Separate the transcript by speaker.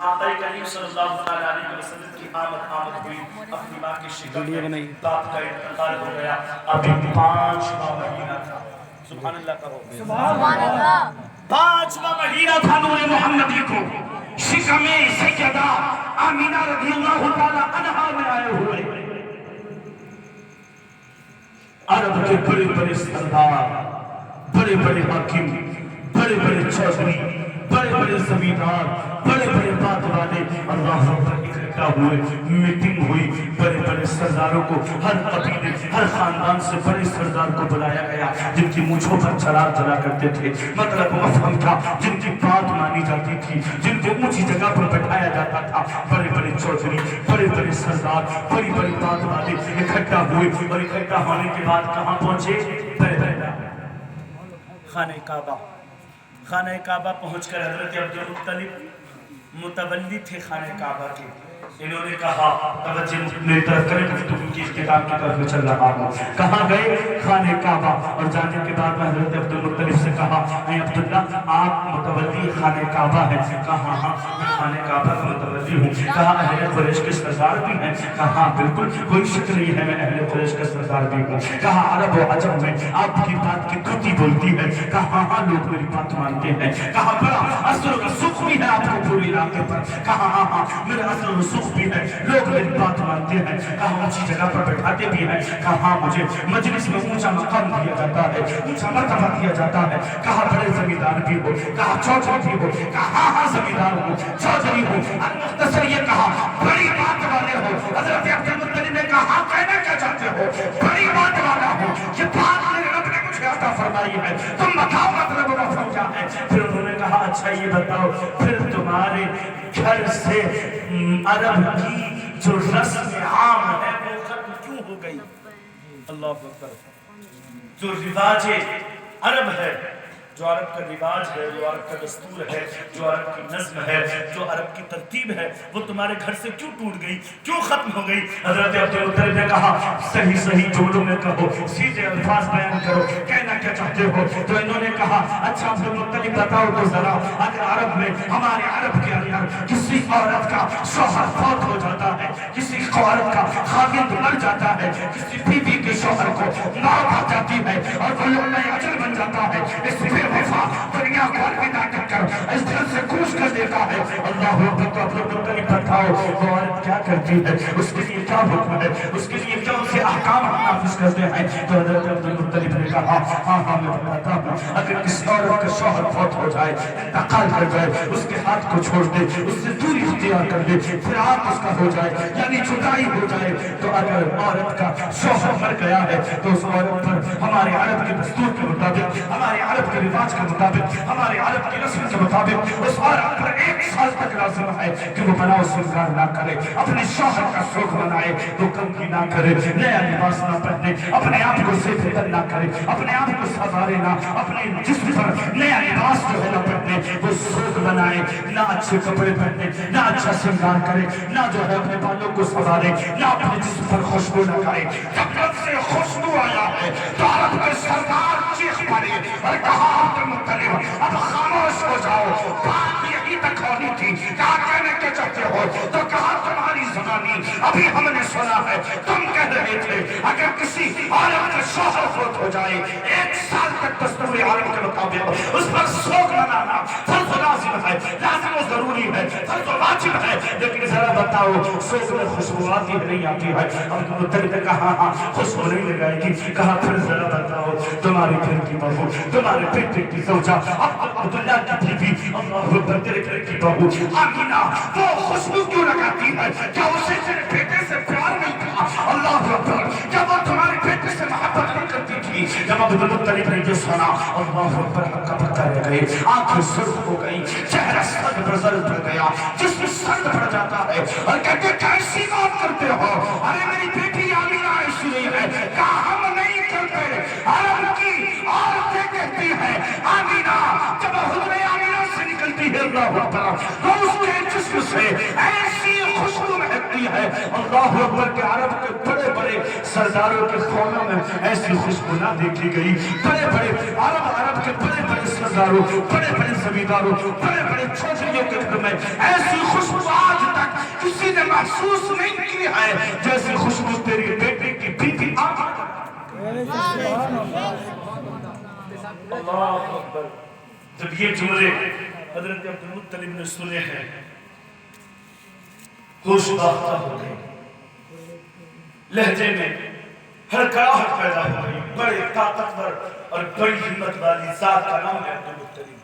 Speaker 1: آقا کریم صلی اللہ علیہ وسلم کی آمد ہوئی، اپنی ماں کی شکم میں باپ کا انتقال ہو گیا، ابھی 5واں مہینہ تھا۔ سبحان اللہ کہو، سبحان اللہ۔ 5واں مہینہ تھا نور محمدی کو، شکم سیدہ آمینہ رضی اللہ تعالیٰ عنہا میں آئے ہوئے۔ عرب کے بڑے بڑے سردار، بڑے بڑے حاکم، بڑے بڑے چودھری، بڑے بڑے زمیندار، بڑے بڑے بات والے اللہ پر اکٹھا ہوئے، میٹنگ ہوئی، بڑے بڑے سرداروں کو، ہر قبیلے ہر خاندان سے بڑے سردار کو بلایا گیا، جن کی مونچھوں پر چراغ جلا کرتے تھے، مطلب مفہوم تھا، جن کی بات مانی جاتی تھی، جن کو اونچی جگہ پر بٹھایا جاتا تھا۔ بڑے بڑے چودھری، بڑے بڑے سردار، بڑی بڑی بات والے اکٹھا ہوئے، اور اکٹھا ہونے کے بعد کہاں پہنچے؟ خانہ کعبہ۔ خانہ کعبہ پہنچ کر حضرت عبدالمطلب متولی تھے خانہ کعبہ کے۔ انہوں نے کہا توجہ میری طرف کریں، گفتگو کی اختتام کی طرف میں چل رہا ہوں۔ کہاں گئے؟ خانہ کعبہ۔ اور جانے کے بعد میں حضرت عبدالمطلب سے کہا اے عبداللہ آپ متولی خانہ کعبہ ہیں؟ کہا ہاں میں خانہ کعبہ کا متولی ہوں۔ کہا اہل قریش کے سردار بھی ہیں؟ کہا ہاں بالکل کوئی شک نہیں ہے میں اہل قریش کا سردار بھی ہوں۔ کہا عرب و عجم میں آپ کی بات کی دھوتی بولتی ہے؟ کہا ہاں لوگ میری بات مانتے ہیں۔ کہا بڑا اثر و رسوخ بھی ہے آپ کو پورے علاقے پر؟ کہا ہاں ہاں میرا اثر و رسوخ بھی ہے، لوگ میری بات مانتے ہیں۔ کہا اونچی جگہ پر بٹھاتے بھی ہیں؟ کہا ہاں مجھے مجلس میں اونچا مقام دیا جاتا ہے، اونچا مرتبہ دیا جاتا ہے۔ کہا بڑے زمیندار بھی ہو؟ کہا چودھری بھی ہو؟ کہا ہاں ہاں زمیندار ہوں، چودھری ہوں۔ مختصر یہ کہا بڑی بات والے ہو؟ حضرت عبدالمطلب نے کہا ہاں کہنا کیا چاہتے ہو؟ بڑی بات والا ہوں، یہ بات میرے رب نے مجھے عطا فرمائی ہے، تم بتاؤ مطلب رفع کیا ہے؟ پھر انہوں نے کہا اچھا یہ بتاؤ پھر تمہارے گھر سے عرب کی جو رسم عام ہے وہ ختم کیوں ہو گئی؟ اللہ اکبر۔ جو رواج عرب ہے، جو عرب کا رواج ہے، جو عرب کا دستور ہے، جو عرب کی نظم ہے، جو عرب کی ترتیب ہے، وہ تمہارے گھر سے کیوں ٹوٹ گئی، کیوں ختم ہو گئی؟ حضرت عبدالمطلب نے کہا صحیح صحیح جملوں میں کہو، سیدھے الفاظ بیان کرو، کہنا کیا چاہتے ہو؟ تو انہوں نے کہا اچھا عبدالمطلب بتاؤ تو ذرا، اگر عرب میں ہمارے عرب کے اندر کسی عورت کا شوہر فوت ہو جاتا ہے، کسی عورت کا خاوند مر جاتا ہے، کسی بیوی کے شوہر کو موت آ جاتی ہے اور وہ لوگ میں اجل بن جاتا ہے، اس بے وفا دنیا کو الوداع کر اس دل سے کوش کر دیتا ہے، اللہ اکبر عبدالمطلب بتاؤ وہ عورت کیا کرتی ہے، اس کے لیے کیا حکم ہے، اس کے لیے کون سے احکام ہم نافذ کرتے ہیں؟ تو حضرت عبدالمطلب نے کہا ہاں ہاں میں بتاتا ہوں، اگر کسی عورت کا شوہر فوت ہو جائے، انتقال کر جائے، اس کے ہاتھ کو چھوڑ دے، اس سے دوری اختیار کر دے، فراق اس کا ہو جائے یعنی جدائی ہو جائے، تو اگر عورت کا شوہر مر گیا ہے تو اس عورت پر ہمارے عرب کے دستور کے مطابق، ہمارے عرب کے رواج کے مطابق، ہمارے عرب کی رسم کے مطابق اس عورت پر 1 سال تک لازم ہے کہ وہ بناؤ سنگار نہ کرے، اپنے شوہر کا شوق منائے، وہ کنگھی نہ کرے، نیا لباس نہ پہنے، اپنے آپ کو سے فکر نہ کرے، اپنے آپ کو سنوارے نہ، اپنے جسم پر نیا لباس جو ہے نہ پہنے، وہ شوق بنائے، نہ اچھے کپڑے پہنے، نہ اچھا سنگار کرے، نہ جو ہے اپنے بالوں کو سنوارے، نہ اپنے جسم پر خوشبو نہ کرے۔ جب رب سے خوشبو آیا ہے تو عرب کے سردار چیخ پڑے اور کہا عبدالمطلب اب خاموش ہو جاؤ، بات یہی تک ہونی تھی، کہا کہنے کے چاہتے ہو؟ تو کہا تمہاری زبانی ابھی ہم نے سنا ہے، تم کہہ رہے تھے اگر کسی عورت کا شوہر فوت ہو جائے 1 سال تک دستور عرب کے مطابق اس پر سوگ منانا فرض لازم ہے، لازم و ضروری ہے، فرض واجب ہے، لیکن ذرا بتاؤ سوگ میں خوشبو آتی ہے نہیں آتی ہے؟ عبدالمطلب نے کہا ہاں خوشبو نہیں لگائے گی۔ کہا پھر ذرا بتاؤ تمہارے گھر کی بہو، تمہارے بیٹے کی زوجہ، عبداللہ کی بیوی، اللہ اکبر تیرے گھر کی بہو آمینہ وہ خوشبو کیوں لگاتی ہے؟ کیا اسے تیرے بیٹے سے پیار نہیں تھا؟ اللہ اکبر کیا وہ تمہارے بیٹے سے محبت نہیں کرتی تھی؟ جب عبدالمطلب نے یہ سنا اللہ اکبر ہکا پکا رہ گئے، آنکھیں سرخ ہو گئی، چہرہ سرد برزل پڑ گیا، جسم سرد پڑ جاتا ہے اور کہتے کیسی بات کرتے ہو؟ ارے میری بیٹی آمینہ ایسی نہیں ہے۔ کہا ہم نہیں کرتے، عرب کی عورتیں کہتی ہیں آمینہ جب حضور آمینہ سے نکلتی ہے اللہ اکبر تو اس کے جسم سے ایسی خوشبو مہکتی ہے، اللہ اکبر کے عرب کے بڑے بڑے سرداروں کے خونوں میں ایسی خوشبو نہ دیکھی گئی، بڑے بڑے عرب کے بڑے بڑے سرداروں، بڑے بڑے زمینداروں، بڑے بڑے چودھریوں کے گھر میں ایسی خوشبو محسوس نہیں کی ہے جیسے خوشبو تیری بیٹے کی بیوی آمنہ۔ اللہ اکبر۔ جب یہ جملے حضرت عبدالمطلب نے سنے ہیں ہوش باختہ ہو گئے، لہجے میں ہڑکڑاہٹ پیدا ہو گئی۔ بڑے طاقتور اور بڑی ہمت والی ذات کا نام ہے عبدالمطلب۔